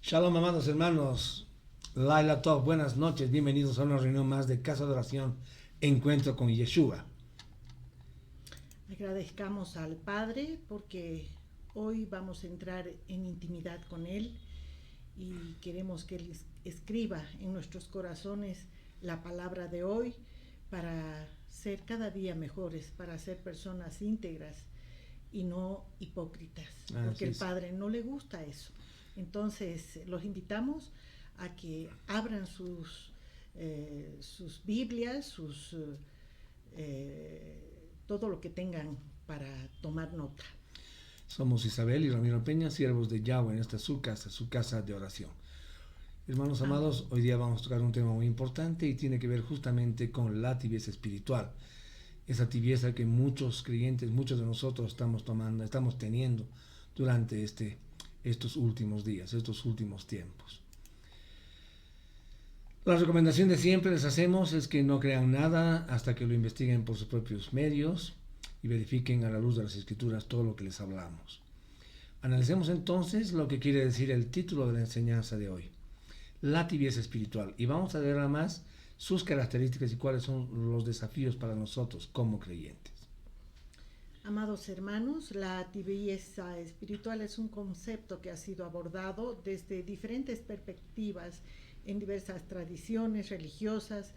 Shalom, amados hermanos. Laila Tov, buenas noches. Bienvenidos a una reunión más de Casa de Oración, Encuentro con Yeshua. Agradezcamos al Padre porque hoy vamos a entrar en intimidad con Él y queremos que Él escriba en nuestros corazones la palabra de hoy para ser cada día mejores, para ser personas íntegras y no hipócritas, porque el Padre no le gusta eso. Entonces los invitamos a que abran sus Biblias, todo lo que tengan para tomar nota. Somos Isabel y Ramiro Peña, siervos de Yahweh en esta su casa de oración. Hermanos amados, hoy día vamos a tocar un tema muy importante y tiene que ver justamente con la tibieza espiritual. Esa tibieza que muchos creyentes, muchos de nosotros estamos teniendo durante estos últimos días, estos últimos tiempos. La recomendación de siempre les hacemos es que no crean nada hasta que lo investiguen por sus propios medios y verifiquen a la luz de las Escrituras todo lo que les hablamos. Analicemos entonces lo que quiere decir el título de la enseñanza de hoy, la tibieza espiritual, y vamos a ver además sus características y cuáles son los desafíos para nosotros como creyentes. Amados hermanos, la tibieza espiritual es un concepto que ha sido abordado desde diferentes perspectivas en diversas tradiciones religiosas,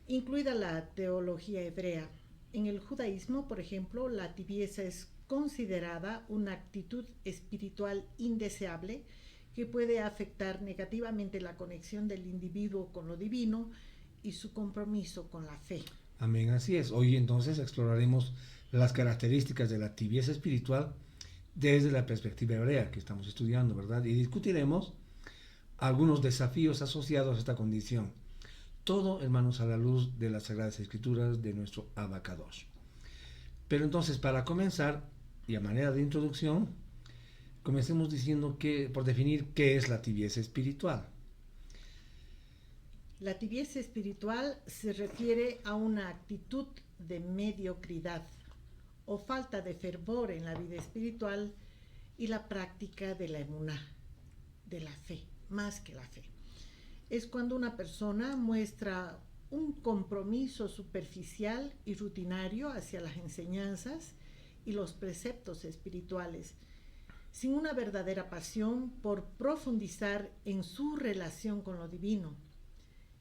incluida la teología hebrea. En el judaísmo, por ejemplo, la tibieza es considerada una actitud espiritual indeseable que puede afectar negativamente la conexión del individuo con lo divino y su compromiso con la fe. Amén, así es. Hoy entonces exploraremos las características de la tibieza espiritual desde la perspectiva hebrea que estamos estudiando, ¿verdad? Y discutiremos algunos desafíos asociados a esta condición. Todo, hermanos, a la luz de las Sagradas Escrituras de nuestro Abacadosh. Pero entonces, para comenzar, y a manera de introducción, comencemos diciendo por definir qué es la tibieza espiritual. La tibieza espiritual se refiere a una actitud de mediocridad o falta de fervor en la vida espiritual y la práctica de la emuná, de la fe, más que la fe. Es cuando una persona muestra un compromiso superficial y rutinario hacia las enseñanzas y los preceptos espirituales, sin una verdadera pasión por profundizar en su relación con lo divino.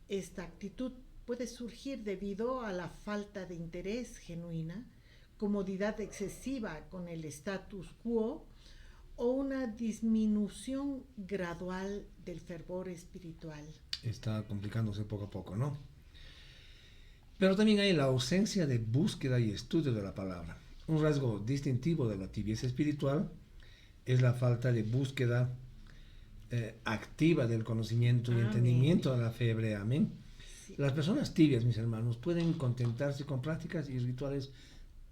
Esta actitud puede surgir debido a la falta de interés genuina, comodidad excesiva con el status quo o una disminución gradual del fervor espiritual. Está complicándose poco a poco, ¿no? Pero también hay la ausencia de búsqueda y estudio de la palabra. Un rasgo distintivo de la tibieza espiritual es la falta de búsqueda activa del conocimiento y entendimiento de la fe hebrea. Amén. Sí. Las personas tibias, mis hermanos, pueden contentarse con prácticas y rituales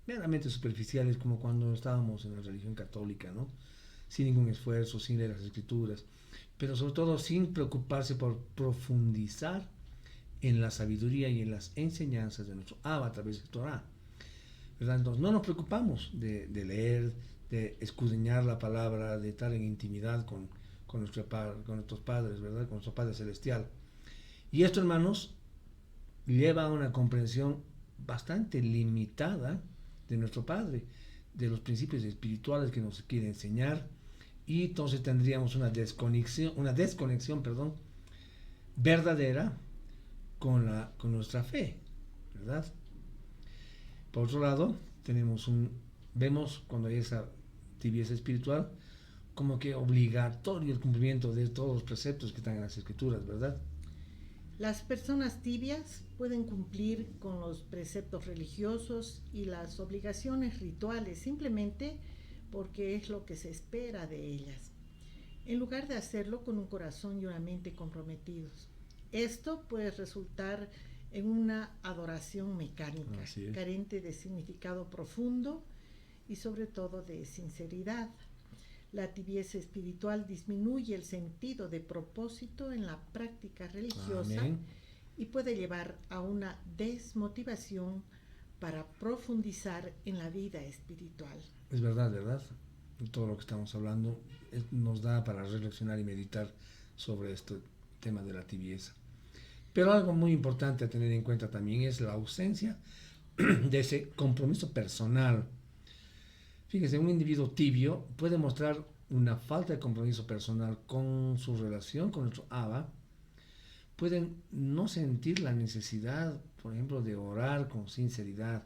meramente superficiales, como cuando estábamos en la religión católica, ¿no? Sin ningún esfuerzo, sin leer las Escrituras, pero sobre todo sin preocuparse por profundizar en la sabiduría y en las enseñanzas de nuestro Abba a través de Torah, ¿verdad? Entonces no nos preocupamos de leer, de escudriñar la palabra, de estar en intimidad con nuestros padres, ¿verdad? Con nuestro Padre Celestial. Y esto, hermanos, lleva a una comprensión bastante limitada de nuestro Padre, de los principios espirituales que nos quiere enseñar, y entonces tendríamos una desconexión verdadera con nuestra fe, ¿verdad? Por otro lado, vemos cuando hay esa tibieza espiritual, como que obligatorio el cumplimiento de todos los preceptos que están en las Escrituras, ¿verdad? Las personas tibias pueden cumplir con los preceptos religiosos y las obligaciones rituales simplemente porque es lo que se espera de ellas, en lugar de hacerlo con un corazón y una mente comprometidos. Esto puede resultar en una adoración mecánica, carente de significado profundo y sobre todo de sinceridad. La tibieza espiritual disminuye el sentido de propósito en la práctica religiosa. Amén. Y puede llevar a una desmotivación para profundizar en la vida espiritual. Es verdad, ¿verdad? Todo lo que estamos hablando nos da para reflexionar y meditar sobre este tema de la tibieza. Pero algo muy importante a tener en cuenta también es la ausencia de ese compromiso personal. Fíjese, un individuo tibio puede mostrar una falta de compromiso personal con su relación con nuestro Abba. Pueden no sentir la necesidad, por ejemplo, de orar con sinceridad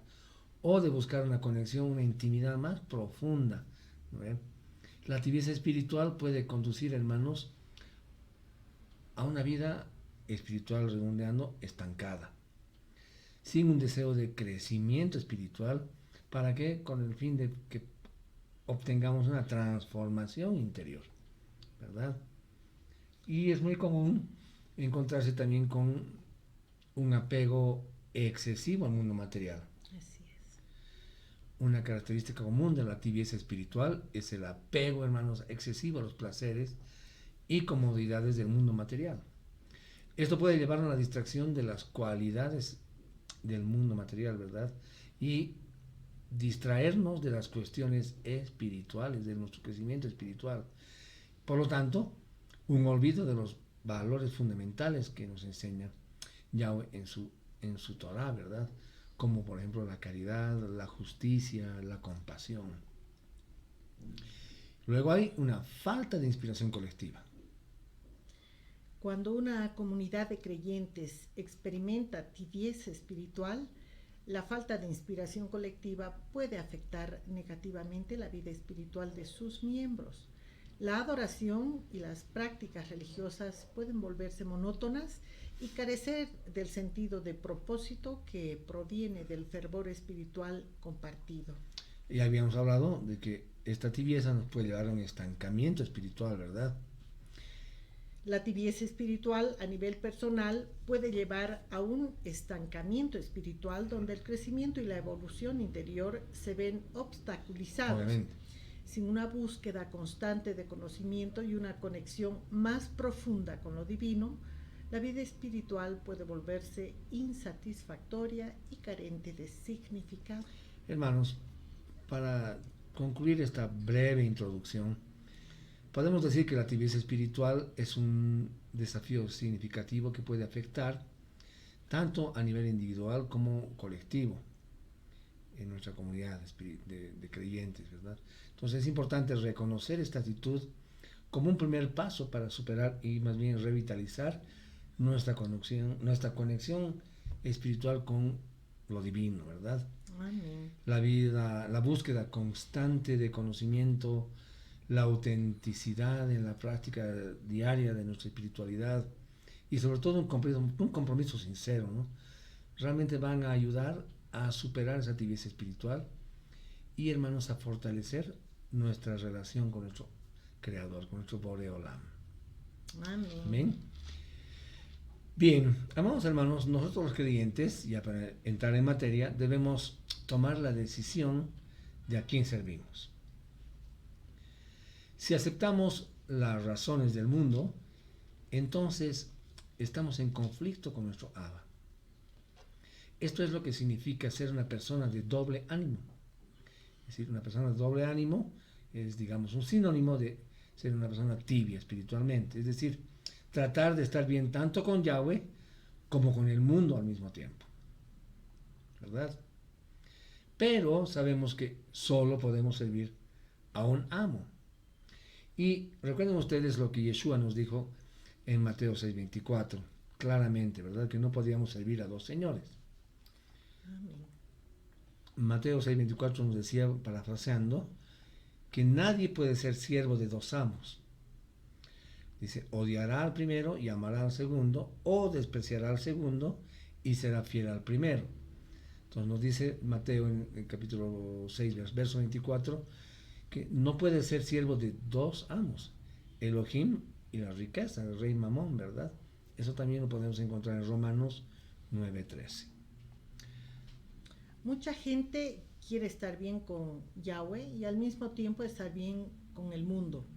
o de buscar una conexión, una intimidad más profunda, ¿no? La tibieza espiritual puede conducir, hermanos, a una vida espiritual, redondeando, estancada, sin un deseo de crecimiento espiritual. ¿Para qué? Con el fin de que obtengamos una transformación interior, ¿verdad? Y es muy común encontrarse también con un apego excesivo al mundo material. Así es. Una característica común de la tibieza espiritual es el apego, hermanos, excesivo a los placeres y comodidades del mundo material. Esto puede llevar a la distracción de las cualidades del mundo material, ¿verdad? Y distraernos de las cuestiones espirituales, de nuestro crecimiento espiritual. Por lo tanto, un olvido de los valores fundamentales que nos enseña Yahweh en su Torah, ¿verdad? Como por ejemplo la caridad, la justicia, la compasión. Luego hay una falta de inspiración colectiva. Cuando una comunidad de creyentes experimenta tibieza espiritual, la falta de inspiración colectiva puede afectar negativamente la vida espiritual de sus miembros. La adoración y las prácticas religiosas pueden volverse monótonas y carecer del sentido de propósito que proviene del fervor espiritual compartido. Ya habíamos hablado de que esta tibieza nos puede llevar a un estancamiento espiritual, ¿verdad? La tibieza espiritual a nivel personal puede llevar a un estancamiento espiritual donde el crecimiento y la evolución interior se ven obstaculizados. Obviamente. Sin una búsqueda constante de conocimiento y una conexión más profunda con lo divino, la vida espiritual puede volverse insatisfactoria y carente de significado. Hermanos, para concluir esta breve introducción, podemos decir que la tibieza espiritual es un desafío significativo que puede afectar tanto a nivel individual como colectivo en nuestra comunidad de creyentes, ¿verdad? Entonces es importante reconocer esta actitud como un primer paso para superar y más bien revitalizar nuestra conexión espiritual con lo divino, ¿verdad? Amén. La búsqueda constante de conocimiento, la autenticidad en la práctica diaria de nuestra espiritualidad y sobre todo un compromiso sincero, ¿no? Realmente van a ayudar a superar esa tibieza espiritual y, hermanos, a fortalecer nuestra relación con nuestro Creador, con nuestro Boreolam. Amén. Amén. Bien, amados hermanos, nosotros los creyentes, ya para entrar en materia, debemos tomar la decisión de a quién servimos. Si aceptamos las razones del mundo, entonces estamos en conflicto con nuestro Abba. Esto es lo que significa ser una persona de doble ánimo. Es decir, una persona de doble ánimo es, digamos, un sinónimo de ser una persona tibia espiritualmente. Es decir, tratar de estar bien tanto con Yahweh como con el mundo al mismo tiempo. ¿Verdad? Pero sabemos que solo podemos servir a un amo. Y recuerden ustedes lo que Yeshua nos dijo en Mateo 6:24, claramente, ¿verdad? Que no podíamos servir a dos señores. Amén. Mateo 6:24 nos decía, parafraseando, que nadie puede ser siervo de dos amos. Dice, odiará al primero y amará al segundo, o despreciará al segundo y será fiel al primero. Entonces nos dice Mateo en el capítulo 6, verso 24, que no puede ser siervo de dos amos, Elohim y la riqueza, el rey Mamón, ¿verdad? Eso también lo podemos encontrar en Romanos 9:13. Mucha gente quiere estar bien con Yahweh y al mismo tiempo estar bien con el mundo,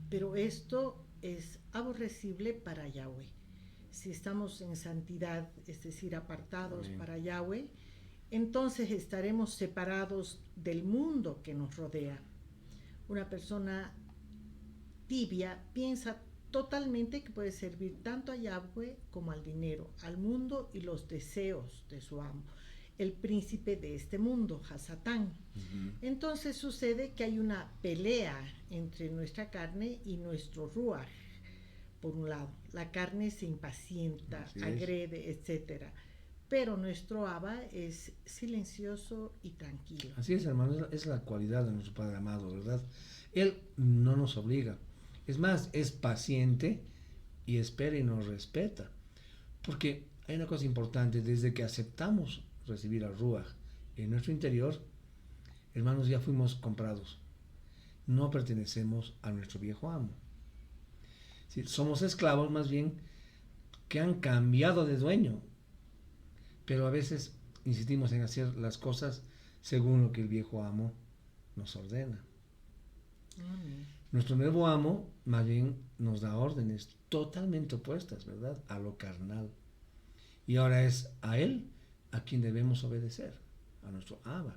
pero esto es aborrecible para Yahweh. Si estamos en santidad, es decir, apartados Amén. para Yahweh, entonces estaremos separados del mundo que nos rodea. Una persona tibia piensa totalmente que puede servir tanto a Yahweh como al dinero, al mundo y los deseos de su amo, el príncipe de este mundo, Hasatán. Entonces sucede que hay una pelea entre nuestra carne y nuestro ruach. Por un lado, la carne se impacienta, agrede, etcétera, pero nuestro Abba es silencioso y tranquilo. Así es, hermano, es la cualidad de nuestro Padre amado, ¿verdad? Él no nos obliga. Es más, es paciente y espera y nos respeta. Porque hay una cosa importante, desde que aceptamos recibir al Ruach en nuestro interior, hermanos, ya fuimos comprados. No pertenecemos a nuestro viejo amo. Sí, somos esclavos más bien que han cambiado de dueño. Pero a veces insistimos en hacer las cosas según lo que el viejo amo nos ordena. Nuestro nuevo amo más bien nos da órdenes totalmente opuestas, ¿verdad?, a lo carnal. Y ahora es a él a quien debemos obedecer, a nuestro Abba.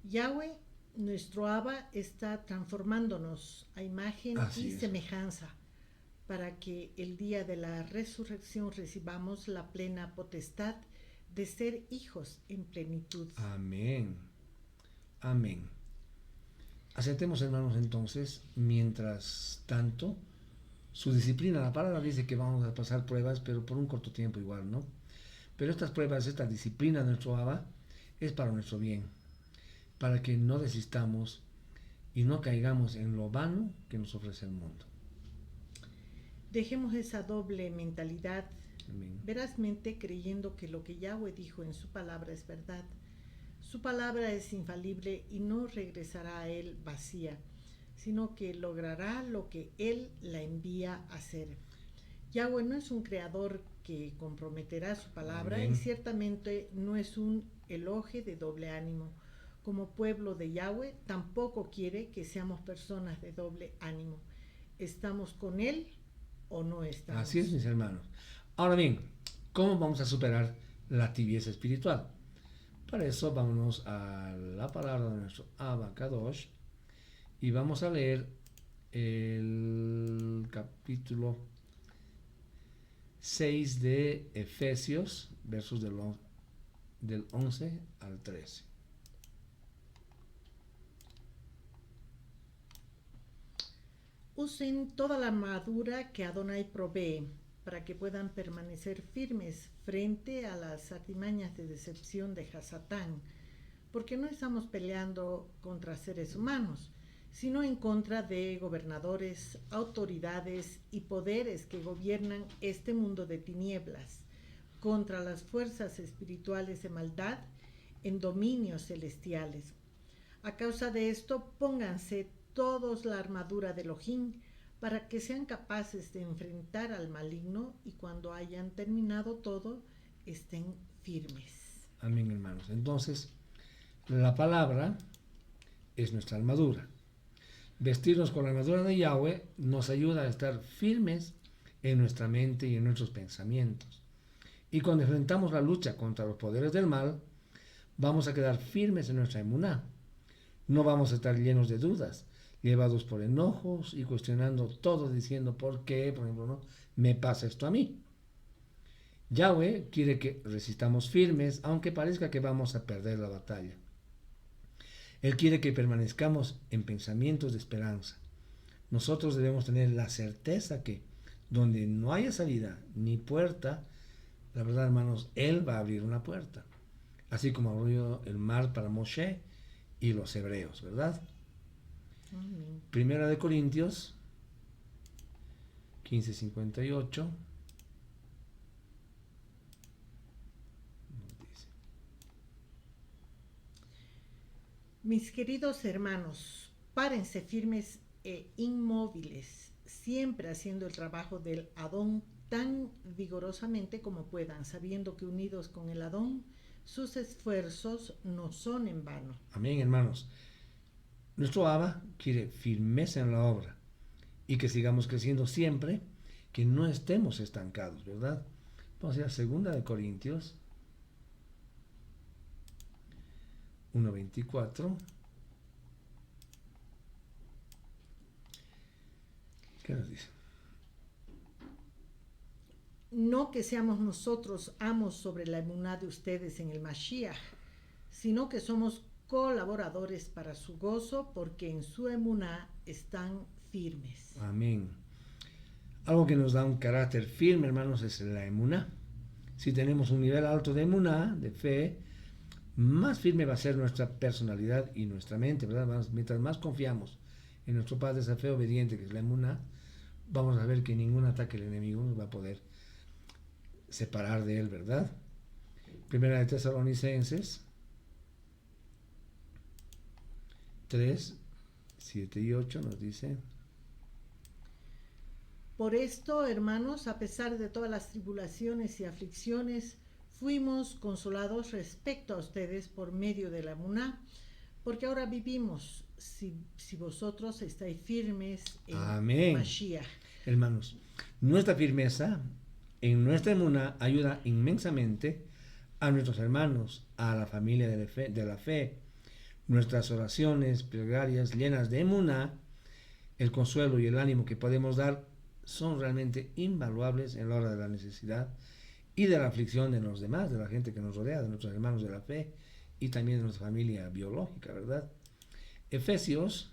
Yahweh, nuestro Abba, está transformándonos a imagen y semejanza para que el día de la resurrección recibamos la plena potestad de ser hijos en plenitud. Amén. Amén. Aceptemos, hermanos, entonces, mientras tanto, su disciplina. La palabra dice que vamos a pasar pruebas, pero por un corto tiempo igual, ¿no? Pero estas pruebas, esta disciplina de nuestro Abba, es para nuestro bien, para que no desistamos y no caigamos en lo vano que nos ofrece el mundo. Dejemos esa doble mentalidad, Amén, verazmente creyendo que lo que Yahweh dijo en su palabra es verdad. Su palabra es infalible y no regresará a él vacía, sino que logrará lo que él la envía a hacer. Yahweh no es un creador que comprometerá su palabra. Amén. Y ciertamente no es un eloge de doble ánimo. Como pueblo de Yahweh tampoco quiere que seamos personas de doble ánimo. ¿Estamos con él o no estamos? Así es, mis hermanos. Ahora bien, ¿cómo vamos a superar la tibieza espiritual? Para eso vámonos a la palabra de nuestro Abba Kadosh y vamos a leer el capítulo 6 de Efesios, versos del 11 al 13. Usen toda la armadura que Adonai provee para que puedan permanecer firmes frente a las artimañas de decepción de Hasatán, porque no estamos peleando contra seres humanos, sino en contra de gobernadores, autoridades y poderes que gobiernan este mundo de tinieblas, contra las fuerzas espirituales de maldad en dominios celestiales. A causa de esto, pónganse todos la armadura de Elohim para que sean capaces de enfrentar al maligno y cuando hayan terminado todo, estén firmes. Amén, hermanos. Entonces, la palabra es nuestra armadura. Vestirnos con la armadura de Yahweh nos ayuda a estar firmes en nuestra mente y en nuestros pensamientos. Y cuando enfrentamos la lucha contra los poderes del mal, vamos a quedar firmes en nuestra emuná. No vamos a estar llenos de dudas, llevados por enojos y cuestionando todo, diciendo por qué, por ejemplo, ¿no?, me pasa esto a mí. Yahweh quiere que resistamos firmes, aunque parezca que vamos a perder la batalla. Él quiere que permanezcamos en pensamientos de esperanza. Nosotros debemos tener la certeza que donde no haya salida ni puerta, la verdad, hermanos, Él va a abrir una puerta. Así como abrió el mar para Moshe y los hebreos, ¿verdad? Amén. Primera de Corintios 15:58 nos dice: Mis queridos hermanos, párense firmes e inmóviles, siempre haciendo el trabajo del Adón tan vigorosamente como puedan, sabiendo que unidos con el Adón, sus esfuerzos no son en vano. Amén, hermanos. Nuestro Abba quiere firmeza en la obra y que sigamos creciendo siempre, que no estemos estancados, ¿verdad? Vamos a ir a 2 de Corintios 1:24. ¿Qué nos dice? No que seamos nosotros amos sobre la emuná de ustedes en el Mashiach, sino que somos colaboradores para su gozo, porque en su emuná están firmes. Amén. Algo que nos da un carácter firme, hermanos, es la emuná. Si tenemos un nivel alto de emuná, de fe, más firme va a ser nuestra personalidad y nuestra mente, ¿verdad? Mientras más confiamos en nuestro Padre, esa fe obediente que es la emuná, vamos a ver que ningún ataque del enemigo nos va a poder separar de él, ¿verdad? Primera de Tesalonicenses 3, 7 y 8 nos dice: Por esto, hermanos, a pesar de todas las tribulaciones y aflicciones, fuimos consolados respecto a ustedes por medio de la emuná, porque ahora vivimos si vosotros estáis firmes en Amén. Mashiach. Hermanos, nuestra firmeza en nuestra emuná ayuda inmensamente a nuestros hermanos, a la familia de la fe. Nuestras oraciones plegarias llenas de emuná, el consuelo y el ánimo que podemos dar son realmente invaluables en la hora de la necesidad y de la aflicción de los demás, de la gente que nos rodea, de nuestros hermanos de la fe y también de nuestra familia biológica, ¿verdad? Efesios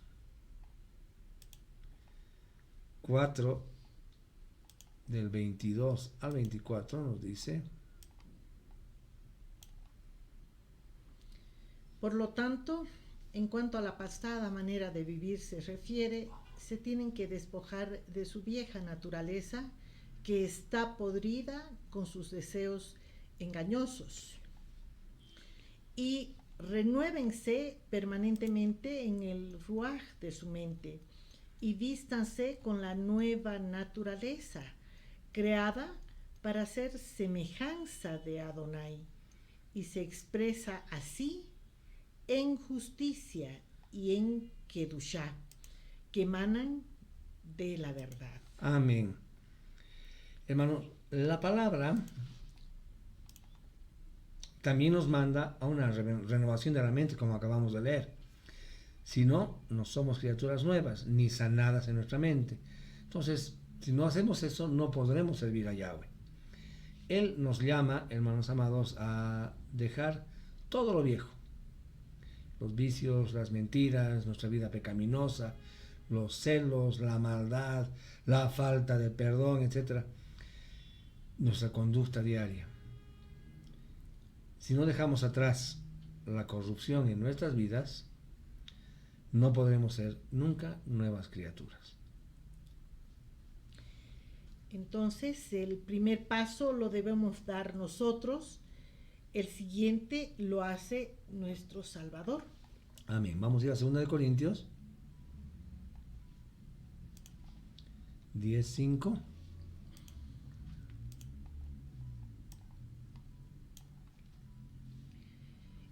4, del 22 al 24 nos dice: Por lo tanto, en cuanto a la pasada manera de vivir se refiere, se tienen que despojar de su vieja naturaleza, que está podrida con sus deseos engañosos, y renuévense permanentemente en el ruaj de su mente, y vístanse con la nueva naturaleza, creada para ser semejanza de Adonai, y se expresa así en justicia y en kedushá, que emanan de la verdad. Amén. Hermanos, la palabra también nos manda a una renovación de la mente, como acabamos de leer. Si no, no somos criaturas nuevas, ni sanadas en nuestra mente. Entonces, si no hacemos eso, no podremos servir a Yahweh. Él nos llama, hermanos amados, a dejar todo lo viejo. Los vicios, las mentiras, nuestra vida pecaminosa, los celos, la maldad, la falta de perdón, etc. Nuestra conducta diaria. Si no dejamos atrás la corrupción en nuestras vidas, no podremos ser nunca nuevas criaturas. Entonces, el primer paso lo debemos dar nosotros, el siguiente lo hace nuestro Salvador. Amén. Vamos a ir a 2 de Corintios 10:5.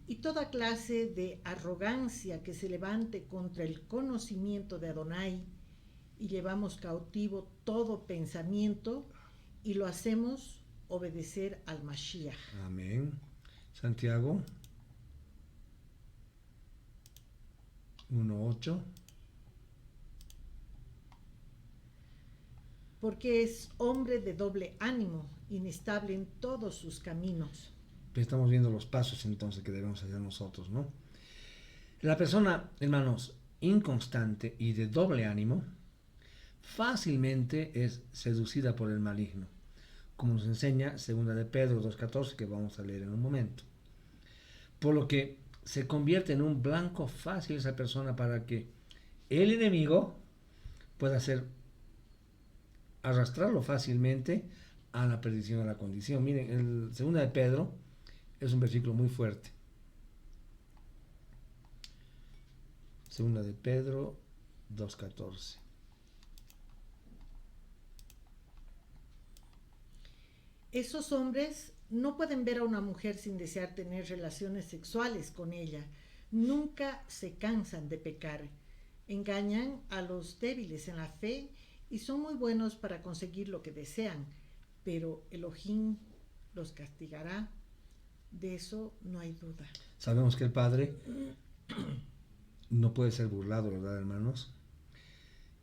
Y toda clase de arrogancia que se levante contra el conocimiento de Adonai, y llevamos cautivo todo pensamiento y lo hacemos obedecer al Mashiach. Amén. Santiago 1:8. Porque es hombre de doble ánimo, inestable en todos sus caminos. Estamos viendo los pasos entonces que debemos hacer nosotros, ¿no? La persona, hermanos, inconstante y de doble ánimo fácilmente es seducida por el maligno, como nos enseña 2 de Pedro 2:14, que vamos a leer en un momento. Por lo que se convierte en un blanco fácil esa persona para que el enemigo pueda arrastrarlo fácilmente a la perdición, a la condición. Miren, el 2 de Pedro es un versículo muy fuerte. 2 de Pedro 2:14. Esos hombres no pueden ver a una mujer sin desear tener relaciones sexuales con ella. Nunca se cansan de pecar. Engañan a los débiles en la fe y son muy buenos para conseguir lo que desean, pero Elohim los castigará. De eso no hay duda. Sabemos que el Padre no puede ser burlado, ¿verdad, hermanos?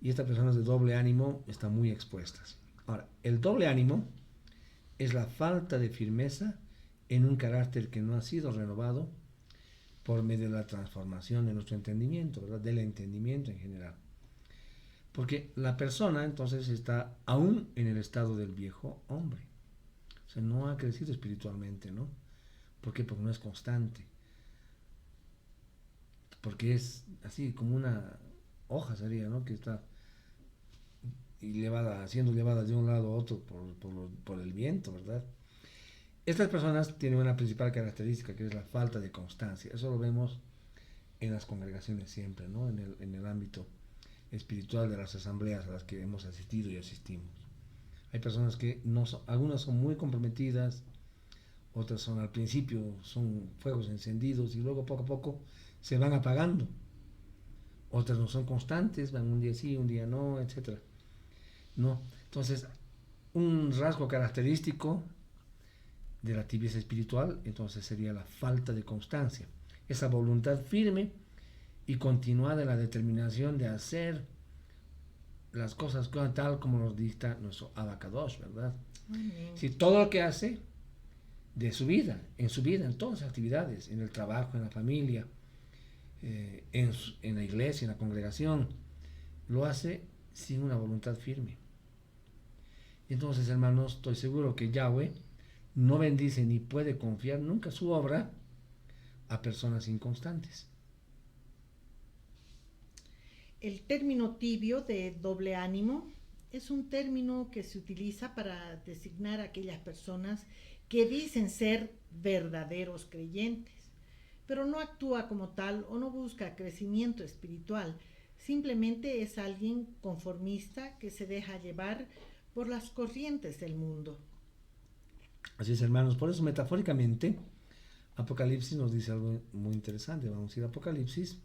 y estas personas de doble ánimo están muy expuestas. Ahora, el doble ánimo es la falta de firmeza en un carácter que no ha sido renovado por medio de la transformación de nuestro entendimiento, ¿verdad? Del entendimiento en general. Porque la persona entonces está aún en el estado del viejo hombre. O sea, no ha crecido espiritualmente, ¿no? ¿Por qué? Porque no es constante. Porque es así como una hoja sería, ¿no? Que está siendo llevada de un lado a otro por el viento, ¿verdad? Estas personas tienen una principal característica que es la falta de constancia. Eso lo vemos en las congregaciones siempre, ¿no? En el ámbito espiritual de las asambleas a las que hemos asistido y asistimos. Hay personas que no son, algunas son muy comprometidas, otras son al principio, son fuegos encendidos y luego poco a poco se van apagando. Otras no son constantes, van un día sí, un día no, etc. ¿No? Entonces, un rasgo característico de la tibieza espiritual, entonces sería la falta de constancia. Esa voluntad firme y continuada en la determinación de hacer las cosas tal como nos dicta nuestro Abacadosh, ¿verdad? Si todo lo que hace de su vida, en todas las actividades, en el trabajo, en la familia, en la iglesia, en la congregación, lo hace sin una voluntad firme. Entonces, hermanos, estoy seguro que Yahweh no bendice ni puede confiar nunca su obra a personas inconstantes. El término tibio de doble ánimo es un término que se utiliza para designar a aquellas personas que dicen ser verdaderos creyentes, pero no actúa como tal o no busca crecimiento espiritual. Simplemente es alguien conformista que se deja llevar por las corrientes del mundo. Así es, hermanos. Por eso, metafóricamente, Apocalipsis nos dice algo muy interesante. Vamos a ir a Apocalipsis,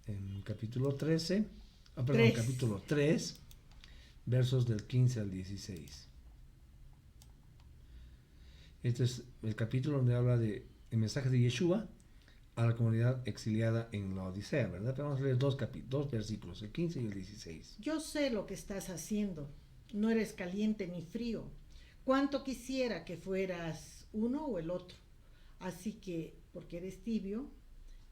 en capítulo 13, capítulo 3, versos del 15 al 16. Este es el capítulo donde habla del mensaje de Yeshua a la comunidad exiliada en la Odisea, ¿verdad? Pero vamos a leer dos versículos, el 15 y el 16. Yo sé lo que estás haciendo. No eres caliente ni frío. Cuánto quisiera que fueras uno o el otro. Así que, porque eres tibio,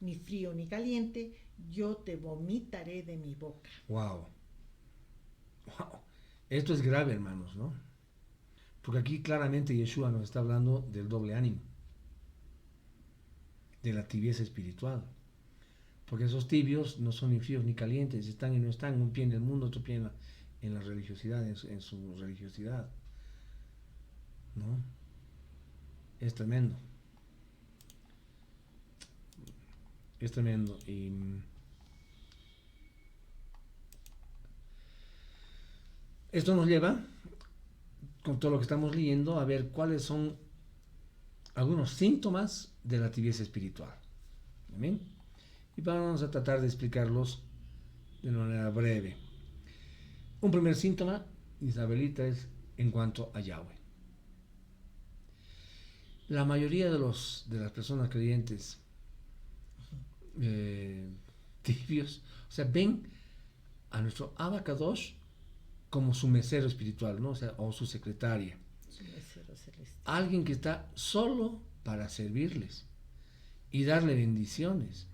ni frío ni caliente, yo te vomitaré de mi boca. Wow. Esto es grave, hermanos, ¿no? Porque aquí claramente Yeshua nos está hablando del doble ánimo, de la tibieza espiritual. Porque esos tibios no son ni fríos ni calientes, están y no están, un pie en el mundo, otro pie en la religiosidad, en su religiosidad, ¿no? Es tremendo. Es tremendo. Y esto nos lleva, con todo lo que estamos leyendo, a ver cuáles son algunos síntomas de la tibieza espiritual. ¿Amén? Y vamos a tratar de explicarlos de una manera breve. Un primer síntoma, Isabelita, es en cuanto a Yahweh. La mayoría de las personas creyentes tibios, o sea, ven a nuestro Abacadosh como su mesero espiritual, ¿no? O sea, o su secretaria. Su mesero celestial. Alguien que está solo para servirles y darle bendiciones.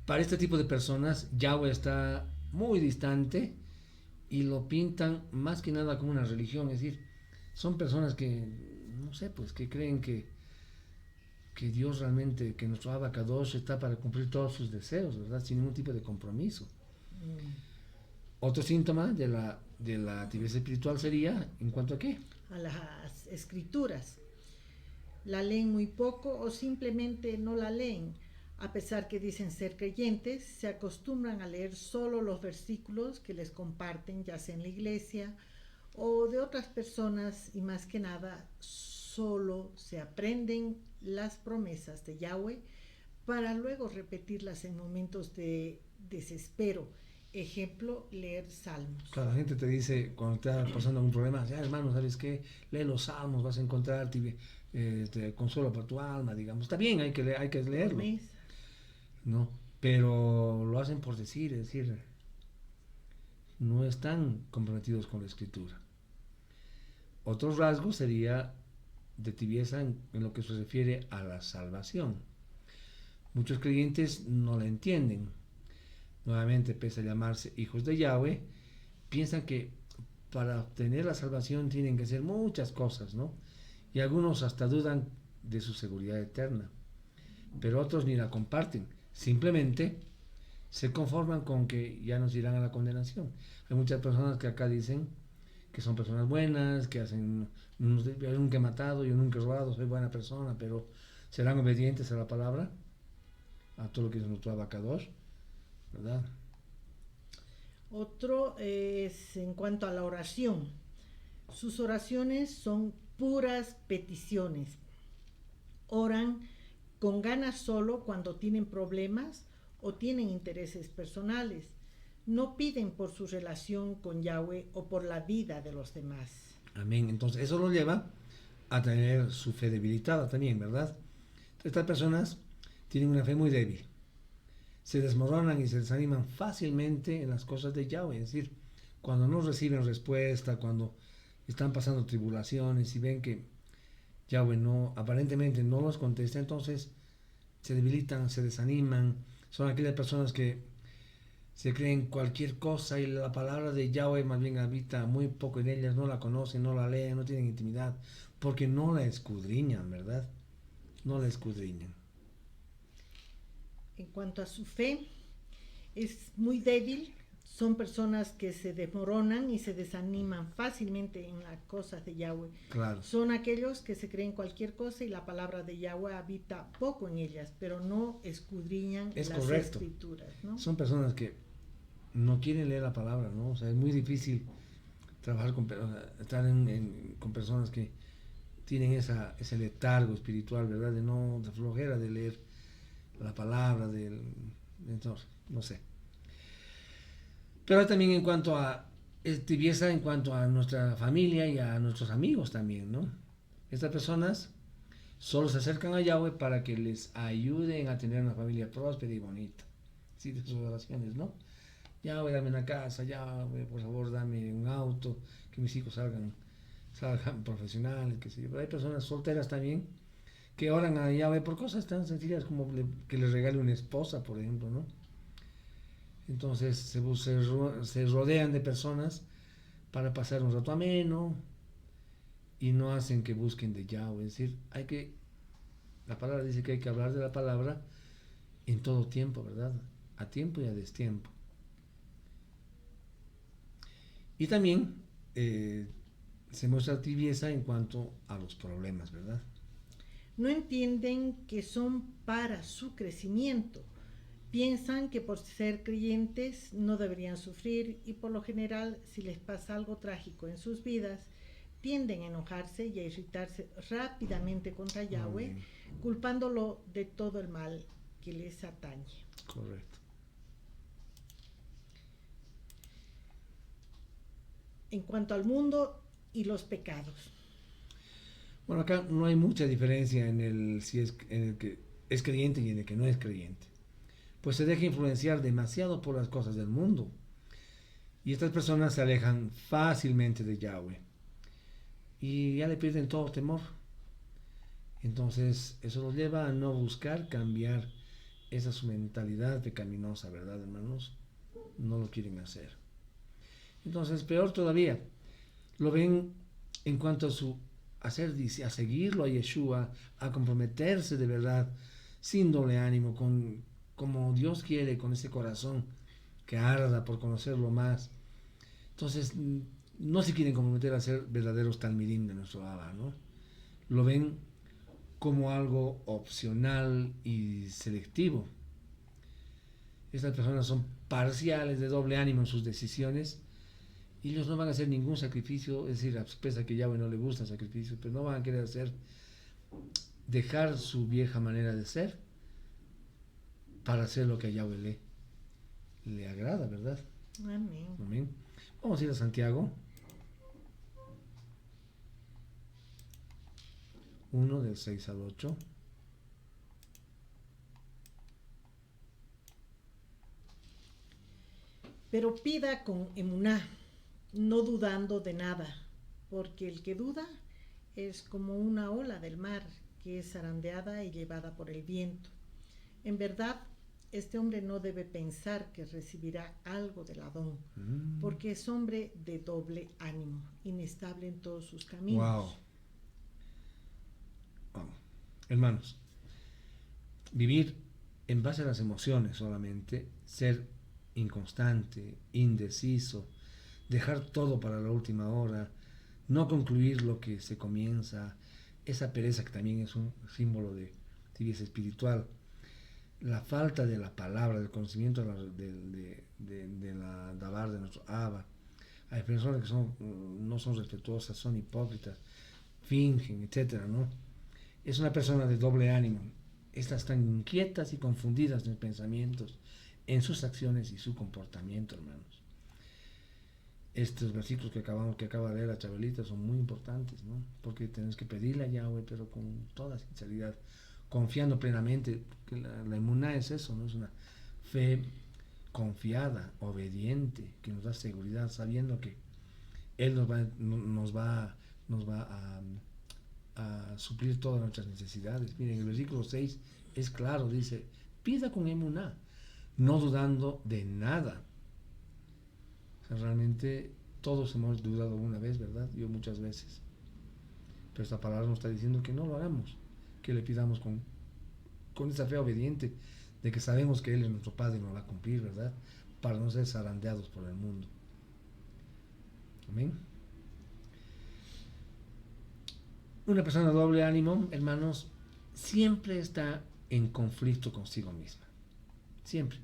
Para este tipo de personas, Yahweh está muy distante y lo pintan más que nada como una religión. Es decir, son personas que, no sé, pues que creen que Dios realmente, que nuestro Abacadosh está para cumplir todos sus deseos, ¿verdad? Sin ningún tipo de compromiso. Otro síntoma de la tibieza espiritual sería, ¿en cuanto a qué? A las escrituras. La leen muy poco o simplemente no la leen. A pesar que dicen ser creyentes, se acostumbran a leer solo los versículos que les comparten, ya sea en la iglesia o de otras personas, y más que nada solo se aprenden las promesas de Yahweh para luego repetirlas en momentos de desespero. Ejemplo, leer salmos. Claro, la gente te dice, cuando está pasando algún problema, ya hermano, ¿sabes qué? Lee los salmos, vas a encontrar consuelo para tu alma, digamos. Está bien, hay que leerlo, ¿no? Pero lo hacen por decir, no están comprometidos con la escritura. Otro rasgo sería de tibieza en lo que se refiere a la salvación. Muchos creyentes no la entienden. Nuevamente, pese a llamarse hijos de Yahweh, piensan que para obtener la salvación tienen que hacer muchas cosas, ¿no? Y algunos hasta dudan de su seguridad eterna, pero otros ni la comparten. Simplemente se conforman con que ya nos irán a la condenación. Hay muchas personas que acá dicen que son personas buenas, que hacen, yo nunca he matado, yo nunca he robado, soy buena persona, pero serán obedientes a la palabra, a todo lo que es nuestro abacador, ¿verdad? Otro es en cuanto a la oración. Sus oraciones son puras peticiones. Oran con ganas solo cuando tienen problemas o tienen intereses personales. No piden por su relación con Yahweh o por la vida de los demás. Amén. Entonces eso lo lleva a tener su fe debilitada también, ¿verdad? Estas personas tienen una fe muy débil. Se desmoronan y se desaniman fácilmente en las cosas de Yahweh. Es decir, cuando no reciben respuesta, cuando están pasando tribulaciones y ven que Yahweh no, aparentemente no los contesta, entonces se debilitan, se desaniman. Son aquellas personas que se creen cualquier cosa y la palabra de Yahweh más bien habita muy poco en ellas, no la conocen, no la leen, no tienen intimidad, porque no la escudriñan, ¿verdad? No la escudriñan. En cuanto a su fe, es muy débil. Son personas que se desmoronan y se desaniman fácilmente en las cosas de Yahweh. Claro. Son aquellos que se creen cualquier cosa y la palabra de Yahweh habita poco en ellas, pero no escudriñan Es las correcto. escrituras, ¿no? Son personas que no quieren leer la palabra, ¿no? O sea, es muy difícil trabajar con, estar con personas que tienen ese letargo espiritual, ¿verdad? De flojera de leer la palabra, entonces, no sé. Pero también en cuanto a tibieza, en cuanto a nuestra familia y a nuestros amigos también, ¿no? Estas personas solo se acercan a Yahweh para que les ayuden a tener una familia próspera y bonita. Sí, de sus oraciones, ¿no? Yahweh, dame una casa, Yahweh, por favor, dame un auto, que mis hijos salgan profesionales, que sé yo. Pero hay personas solteras también que oran a Yahweh por cosas tan sencillas como que les regale una esposa, por ejemplo, ¿no? Entonces se rodean de personas para pasar un rato ameno y no hacen que busquen de Yahweh. Es decir, la palabra dice que hay que hablar de la palabra en todo tiempo, ¿verdad? A tiempo y a destiempo. Y también se muestra tibieza en cuanto a los problemas, ¿verdad? No entienden que son para su crecimiento. Piensan que por ser creyentes no deberían sufrir y por lo general si les pasa algo trágico en sus vidas, tienden a enojarse y a irritarse rápidamente contra Yahweh, culpándolo de todo el mal que les atañe. Correcto. En cuanto al mundo y los pecados. Bueno, acá no hay mucha diferencia en el que es creyente y en el que no es creyente. Pues se deja influenciar demasiado por las cosas del mundo. Y estas personas se alejan fácilmente de Yahweh. Y ya le pierden todo temor. Entonces, eso los lleva a no buscar cambiar esa su mentalidad pecaminosa, ¿verdad, hermanos? No lo quieren hacer. Entonces, peor todavía, lo ven en cuanto a seguirlo a Yeshua, a comprometerse de verdad, sin doble ánimo, como Dios quiere, con ese corazón que arda por conocerlo más. Entonces, no se quieren comprometer a ser verdaderos talmidim de nuestro Abba, ¿no? Lo ven como algo opcional y selectivo. Estas personas son parciales, de doble ánimo en sus decisiones, y ellos no van a hacer ningún sacrificio, es decir, pese a que Yahweh no le gusta el sacrificio, pero no van a querer dejar su vieja manera de ser para hacer lo que a Yahweh le agrada, ¿verdad? Amén. Amén. Vamos a ir a Santiago 1 del 6 al 8. pero pida con emuná, no dudando de nada, porque el que duda es como una ola del mar que es zarandeada y llevada por el viento. En verdad, este hombre no debe pensar que recibirá algo del Adón, porque es hombre de doble ánimo, inestable en todos sus caminos. Wow. Hermanos, vivir en base a las emociones solamente, ser inconstante, indeciso, dejar todo para la última hora, no concluir lo que se comienza, esa pereza que también es un símbolo de tibieza espiritual, la falta de la palabra, del conocimiento de la Dabar de nuestro Abba. Hay personas que no son respetuosas, son hipócritas, fingen, etcétera, ¿no? Es una persona de doble ánimo. Estas están inquietas y confundidas en sus pensamientos, en sus acciones y su comportamiento, hermanos. Estos versículos que acaba de leer la Chabelita son muy importantes, ¿no? Porque tenemos que pedirle a Yahweh, pero con toda sinceridad, confiando plenamente, que la emuná es eso, ¿no? Es una fe confiada, obediente, que nos da seguridad, sabiendo que Él nos va a suplir todas nuestras necesidades. Miren, el versículo 6 es claro, dice, pida con emuná, no dudando de nada. O sea, realmente todos hemos dudado una vez, ¿verdad? Yo muchas veces. Pero esta palabra nos está diciendo que no lo hagamos, que le pidamos con esa fe obediente, de que sabemos que Él es nuestro Padre y nos va a cumplir, ¿verdad? Para no ser zarandeados por el mundo. Amén. Una persona de doble ánimo, hermanos, siempre está en conflicto consigo misma. Siempre.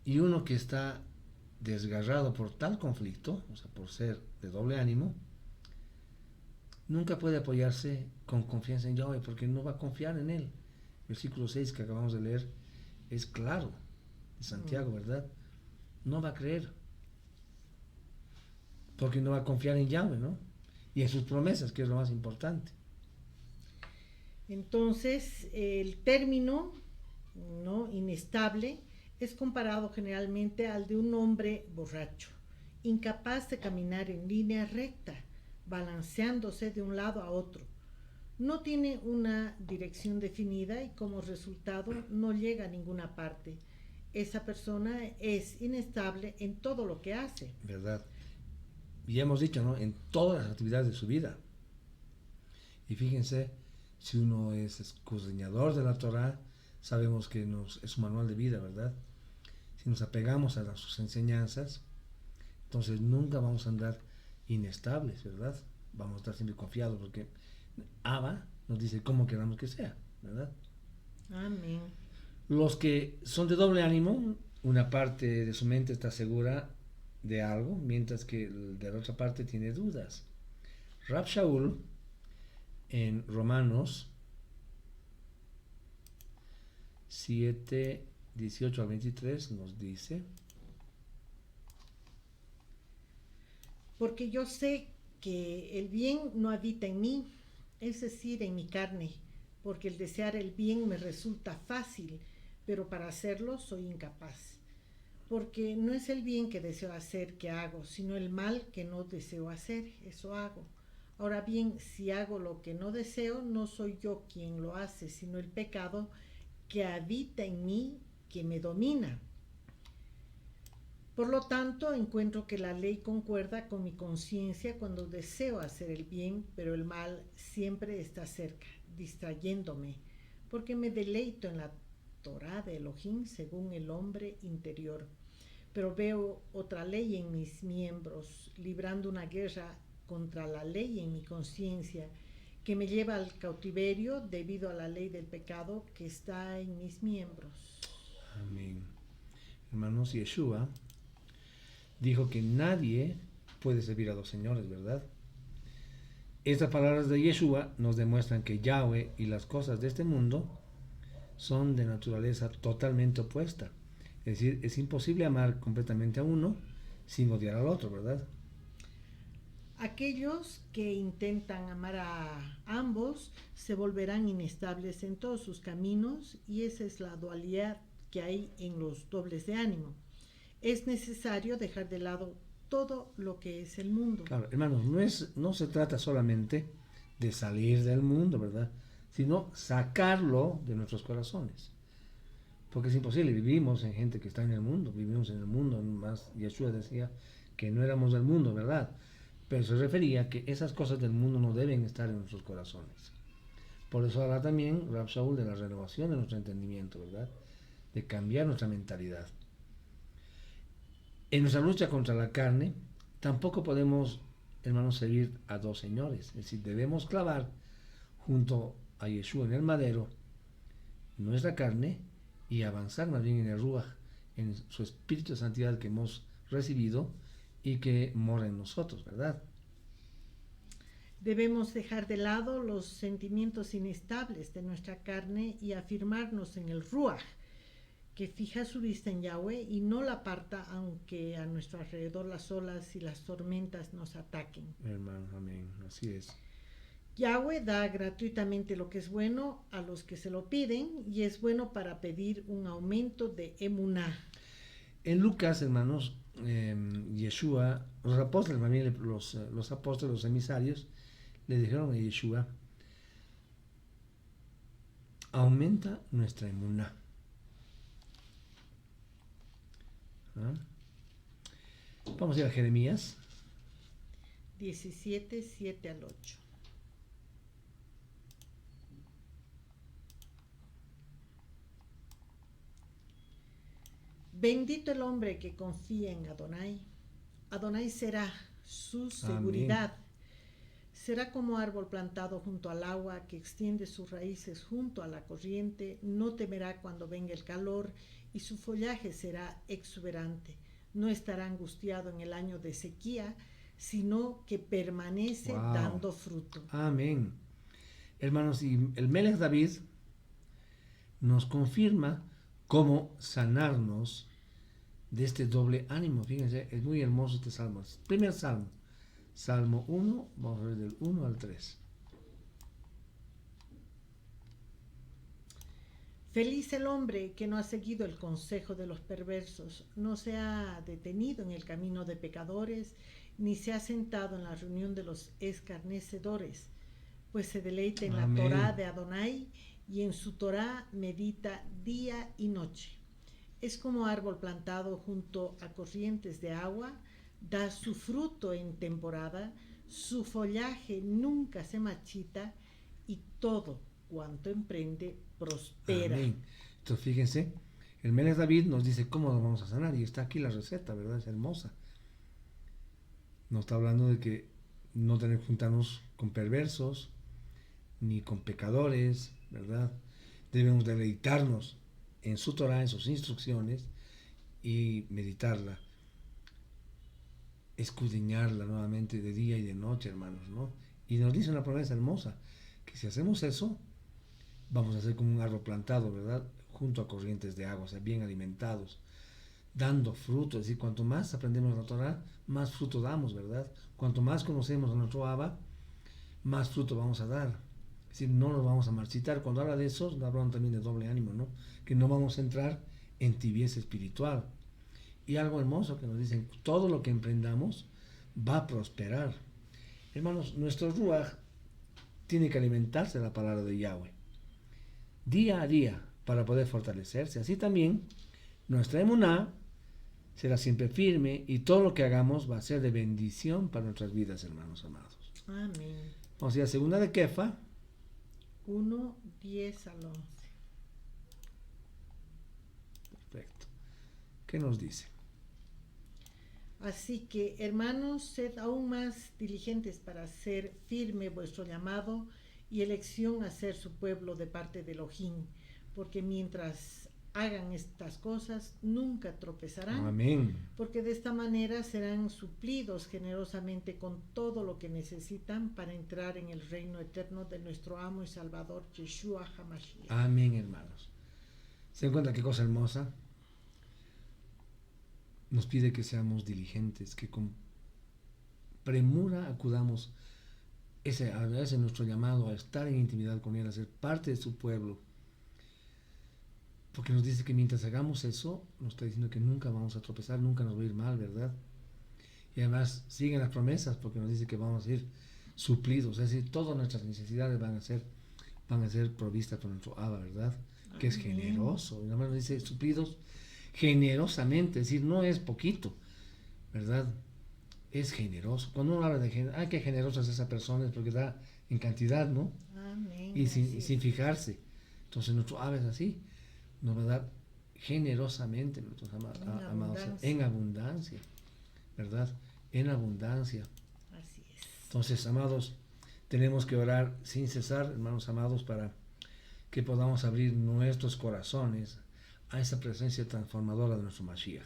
Y uno que está desgarrado por tal conflicto, o sea, por ser de doble ánimo, nunca puede apoyarse con confianza en Yahweh, porque no va a confiar en Él. Versículo 6 que acabamos de leer es claro, de Santiago, ¿verdad? No va a creer, porque no va a confiar en Yahweh, ¿no? Y en sus promesas, que es lo más importante. Entonces, el término, ¿no?, inestable es comparado generalmente al de un hombre borracho, incapaz de caminar en línea recta, balanceándose de un lado a otro. No tiene una dirección definida y como resultado no llega a ninguna parte. Esa persona es inestable en todo lo que hace. ¿Verdad? Y hemos dicho, ¿no? En todas las actividades de su vida. Y fíjense, si uno es escudriñador de la Torah, sabemos que es un manual de vida, ¿verdad? Si nos apegamos a sus enseñanzas, entonces nunca vamos a andar inestables, ¿verdad? Vamos a estar siempre confiados, porque Abba nos dice cómo queramos que sea, ¿verdad? Amén. Los que son de doble ánimo, una parte de su mente está segura de algo, mientras que de la otra parte tiene dudas. Rab Shaul, en Romanos 7, 18 al 23, nos dice: porque yo sé que el bien no habita en mí, es decir, en mi carne, porque el desear el bien me resulta fácil, pero para hacerlo soy incapaz. Porque no es el bien que deseo hacer que hago, sino el mal que no deseo hacer, eso hago. Ahora bien, si hago lo que no deseo, no soy yo quien lo hace, sino el pecado que habita en mí, que me domina. Por lo tanto, encuentro que la ley concuerda con mi conciencia cuando deseo hacer el bien, pero el mal siempre está cerca, distrayéndome, porque me deleito en la Torah de Elohim según el hombre interior. Pero veo otra ley en mis miembros, librando una guerra contra la ley en mi conciencia, que me lleva al cautiverio debido a la ley del pecado que está en mis miembros. Amén. Hermanos, Yeshua dijo que nadie puede servir a dos señores, ¿verdad? Estas palabras de Yeshua nos demuestran que Yahweh y las cosas de este mundo son de naturaleza totalmente opuesta. Es decir, es imposible amar completamente a uno sin odiar al otro, ¿verdad? Aquellos que intentan amar a ambos se volverán inestables en todos sus caminos, y esa es la dualidad que hay en los dobles de ánimo. Es necesario dejar de lado todo lo que es el mundo. Claro, hermanos, no se trata solamente de salir del mundo, ¿verdad? Sino sacarlo de nuestros corazones. Porque es imposible, vivimos en gente que está en el mundo, vivimos en el mundo, más Yeshua decía que no éramos del mundo, ¿verdad? Pero se refería a que esas cosas del mundo no deben estar en nuestros corazones. Por eso habla también Rab Shaul de la renovación de nuestro entendimiento, ¿verdad? De cambiar nuestra mentalidad. En nuestra lucha contra la carne, tampoco podemos, hermanos, servir a dos señores. Es decir, debemos clavar junto a Yeshua en el madero nuestra carne y avanzar más bien en el Ruach, en su espíritu de santidad que hemos recibido y que mora en nosotros, ¿verdad? Debemos dejar de lado los sentimientos inestables de nuestra carne y afirmarnos en el Ruach, que fija su vista en Yahweh y no la aparta aunque a nuestro alrededor las olas y las tormentas nos ataquen. Hermano, amén, así es. Yahweh da gratuitamente lo que es bueno a los que se lo piden y es bueno para pedir un aumento de emuná. En Lucas, hermanos, Yeshua, los apóstoles, los apóstoles, los emisarios, le dijeron a Yeshua, aumenta nuestra emuná. ¿Ah? Vamos a ir a Jeremías 17, 7 al 8. Bendito el hombre que confía en Adonai. Adonai será su seguridad. Amén. Será como árbol plantado junto al agua que extiende sus raíces junto a la corriente. No temerá cuando venga el calor y su follaje será exuberante. No estará angustiado en el año de sequía, sino que permanece dando fruto. Amén. Hermanos, y el Melech David nos confirma cómo sanarnos de este doble ánimo. Fíjense, es muy hermoso este salmo. Primer salmo, Salmo 1, vamos a ver del 1 al 3. Feliz el hombre que no ha seguido el consejo de los perversos, no se ha detenido en el camino de pecadores, ni se ha sentado en la reunión de los escarnecedores, pues se deleita en Amén. La Torá de Adonai y en su Torá medita día y noche. Es como árbol plantado junto a corrientes de agua, da su fruto en temporada, su follaje nunca se marchita y todo cuanto emprende prospera. Amén. Entonces fíjense, el Melech David nos dice cómo nos vamos a sanar y está aquí la receta, ¿verdad? Es hermosa. Nos está hablando de que no tener que juntarnos con perversos ni con pecadores, ¿verdad? Debemos deleitarnos en su Torah, en sus instrucciones y meditarla, escudriñarla nuevamente de día y de noche, hermanos, ¿no? Y nos dice una promesa hermosa, que si hacemos eso, vamos a ser como un árbol plantado, ¿verdad? Junto a corrientes de agua, o sea, bien alimentados, dando fruto. Es decir, cuanto más aprendemos la Torah, más fruto damos, ¿verdad? Cuanto más conocemos a nuestro Abba, más fruto vamos a dar. Es decir, no nos vamos a marchitar. Cuando habla de eso, hablan también de doble ánimo, ¿no? Que no vamos a entrar en tibieza espiritual. Y algo hermoso que nos dicen, todo lo que emprendamos va a prosperar. Hermanos, nuestro Ruach tiene que alimentarse de la palabra de Yahweh día a día para poder fortalecerse. Así también nuestra emuná será siempre firme y todo lo que hagamos va a ser de bendición para nuestras vidas, hermanos amados. Amén. Vamos a ir a segunda de Kefa 1, 10 al 11. Perfecto. ¿Qué nos dice? Así que, hermanos, sed aún más diligentes para hacer firme vuestro llamado y elección a ser su pueblo de parte de Elohim, porque mientras hagan estas cosas nunca tropezarán. Amén. Porque de esta manera serán suplidos generosamente con todo lo que necesitan para entrar en el reino eterno de nuestro amo y salvador Yeshua HaMashiach. Amén, hermanos. ¿Se dan cuenta qué cosa hermosa? Nos pide que seamos diligentes, que con premura acudamos ese nuestro llamado a estar en intimidad con Él, a ser parte de su pueblo. Porque nos dice que mientras hagamos eso, nos está diciendo que nunca vamos a tropezar, nunca nos va a ir mal, ¿verdad? Y además siguen las promesas porque nos dice que vamos a ir suplidos, es decir, todas nuestras necesidades van a ser provistas por nuestro Abba, ¿verdad? Que es generoso. Y además nos dice suplidos generosamente, es decir, no es poquito, ¿verdad? Es generoso. Cuando uno habla de generoso, qué generosa es esa persona, es porque da en cantidad, ¿no? Amén. Y sin fijarse. Entonces nuestro Abba es así, nos va a dar generosamente, nuestros amados, en abundancia, ¿verdad? En abundancia. Así es. Entonces, amados, tenemos que orar sin cesar, hermanos amados, para que podamos abrir nuestros corazones a esa presencia transformadora de nuestro Mashiach,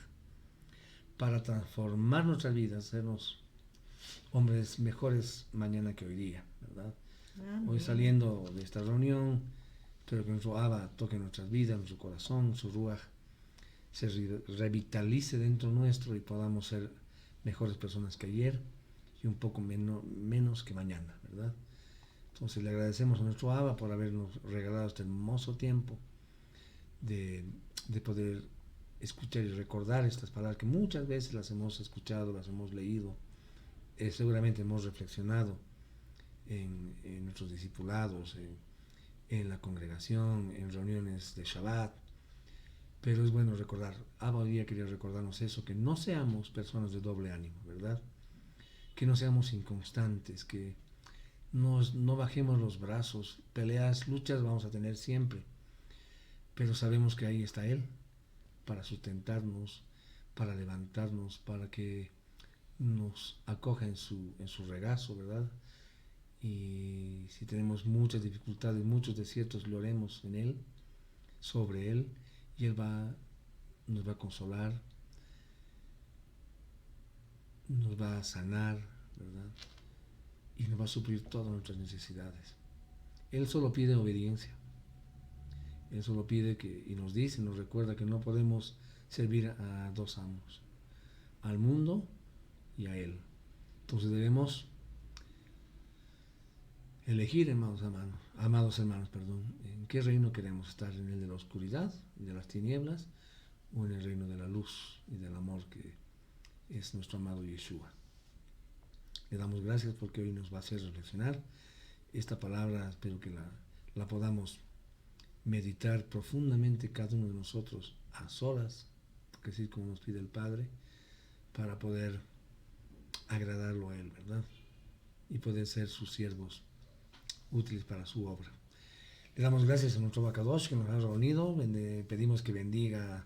para transformar nuestras vidas, sernos hombres mejores mañana que hoy día, ¿verdad? Amén. Hoy saliendo de esta reunión, espero que nuestro Abba toque nuestras vidas, nuestro corazón, su Ruach se revitalice dentro nuestro y podamos ser mejores personas que ayer y un poco menos que mañana, ¿verdad? Entonces le agradecemos a nuestro Abba por habernos regalado este hermoso tiempo de poder escuchar y recordar estas palabras que muchas veces las hemos escuchado, las hemos leído, seguramente hemos reflexionado en nuestros discipulados, en la congregación, en reuniones de Shabbat, pero es bueno recordar. Abba hoy día quería recordarnos eso, que no seamos personas de doble ánimo, ¿verdad? Que no seamos inconstantes, que no bajemos los brazos. Peleas, luchas vamos a tener siempre, pero sabemos que ahí está Él para sustentarnos, para levantarnos, para que nos acoja en su regazo, ¿verdad? Y si tenemos muchas dificultades, muchos desiertos, lo haremos en Él, sobre Él, y Él nos va a consolar, nos va a sanar, ¿verdad? Y nos va a suplir todas nuestras necesidades. Él solo pide obediencia. Él solo pide y nos dice, nos recuerda que no podemos servir a dos amos, al mundo y a Él. Entonces debemos elegir, amados hermanos, en qué reino queremos estar, en el de la oscuridad y de las tinieblas, o en el reino de la luz y del amor que es nuestro amado Yeshua. Le damos gracias porque hoy nos va a hacer reflexionar. Esta palabra espero que la podamos meditar profundamente cada uno de nosotros a solas, porque así como nos pide el Padre, para poder agradarlo a Él, ¿verdad? Y poder ser sus siervos útiles para su obra. Le damos gracias a nuestro Bacadosh que nos ha reunido. Pedimos que bendiga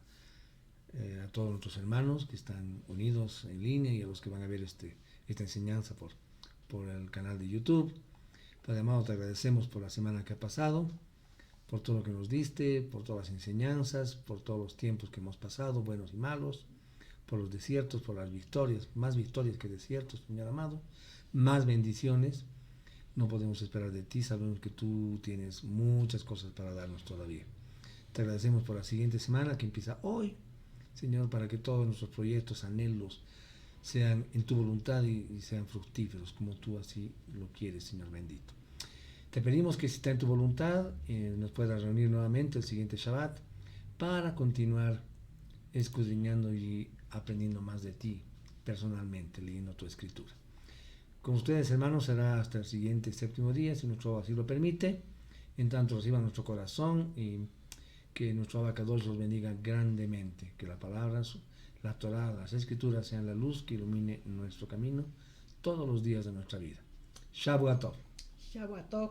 a todos nuestros hermanos que están unidos en línea y a los que van a ver esta enseñanza por el canal de YouTube. Padre amado, te agradecemos por la semana que ha pasado, por todo lo que nos diste, por todas las enseñanzas, por todos los tiempos que hemos pasado, buenos y malos, por los desiertos, por las victorias, más victorias que desiertos, Señor amado, más bendiciones. No podemos esperar de ti, sabemos que tú tienes muchas cosas para darnos todavía. Te agradecemos por la siguiente semana que empieza hoy, Señor, para que todos nuestros proyectos, anhelos, sean en tu voluntad y sean fructíferos, como tú así lo quieres, Señor bendito. Te pedimos que si está en tu voluntad, nos puedas reunir nuevamente el siguiente Shabbat para continuar escudriñando y aprendiendo más de ti personalmente, leyendo tu escritura. Con ustedes, hermanos, será hasta el siguiente séptimo día, si nuestro así lo permite. En tanto reciba nuestro corazón y que nuestro Abacadosh los bendiga grandemente. Que la palabra, la Torah, las escrituras sean la luz que ilumine nuestro camino todos los días de nuestra vida. Shavuot Tov. Shavuot Tov.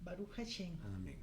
Baruch Hashem. Amén.